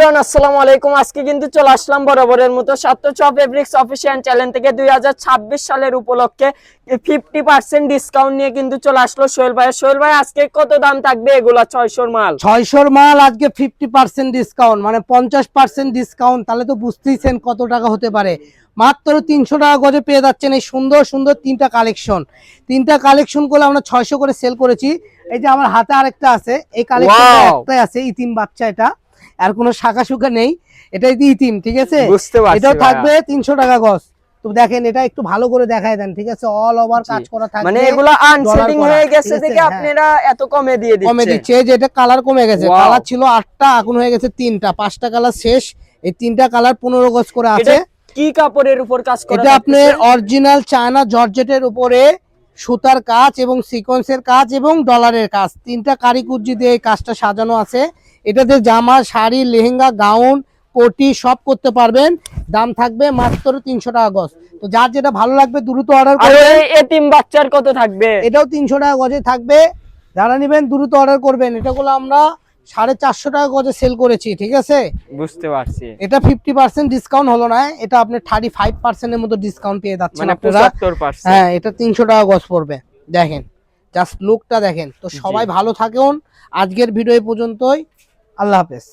Everyone আসসালামু আলাইকুম। আজকে কিন্তু চলে আসলাম বরাবরের মতো সাতশো ফেব্রিক্স অফিশিয়াল চ্যানেল থেকে 2026 সালের উপলক্ষে 50% ডিসকাউন্ট নিয়ে কিন্তু চলে আসলো সোহেল ভাই। সোহেল ভাই, আজকে কত দাম থাকবে এগুলা 600 মাল? 600 মাল আজকে 50% ডিসকাউন্ট, মানে 50% ডিসকাউন্ট। তাহলে তো বুঝতেইছেন কত টাকা হতে পারে। মাত্র 300 টাকা গজে পেয়ে যাচ্ছেন এই সুন্দর সুন্দর তিনটা কালেকশন করলে আমরা 600 করে সেল করেছি। এই যে আমার হাতে আরেকটা আছে, এই কালেকশনটা একটাই আছে, ইতিম বাচ্চা, এটা আর কোনো শাখা শুকা নেই, এটাই ইতিম, ঠিক আছে? বুঝতে পারছি, এটাও থাকবে 300 টাকা গজ। তো দেখেন, এটা একটু ভালো করে দেখায় দেন, ঠিক আছে? অল ওভার কাজ করা থাকবে, মানে এগুলা আনসেটিং হয়ে গেছে দেখে আপনারা এত কমে দিয়ে দিচ্ছেন। কমে দিচ্ছে। যে এটা কালার কমে গেছে, কালার ছিল 8টা, এখন হয়ে গেছে 3টা, 5টা কালার শেষ। এই 3টা কালার 15 গজ করে আছে। কি কাপড়ের উপর কাজ করা? এটা আপনার অরিজিনাল চায়না জর্জেটের উপরে সুতার কাজ এবং সিকোয়েন্সের কাজ এবং ডলারের কাজ, 3টা কারিকুজি দিয়ে এই কাজটা সাজানো আছে। এটাতে জামা, শাড়ি, লেহেঙ্গা, গাউন, কোটি সব করতে পারবেন। দাম থাকবে মাত্র 300 টাকা গজ। তো যার যেটা ভালো লাগবে দ্রুত অর্ডার করবেন। আর এতিম বাচ্চার কত থাকবে? এটাও 300 টাকা গজে থাকবে। যারা নেবেন দ্রুত অর্ডার করবেন। এটাগুলো আমরা 450 টাকা গজে সেল করেছি, ঠিক আছে? বুঝতে পারছি। এটা 50% ডিসকাউন্ট হলো না, এটা আপনি 35% এর মতো ডিসকাউন্ট পেয়ে যাচ্ছেন আপনারা। 75%। হ্যাঁ, এটা 300 টাকা গজ পড়বে। দেখেন, জাস্ট লুকটা দেখেন। তো সবাই ভালো থাকুন। আজকের ভিডিও এই পর্যন্তই। আল্লাহ হাফেজ।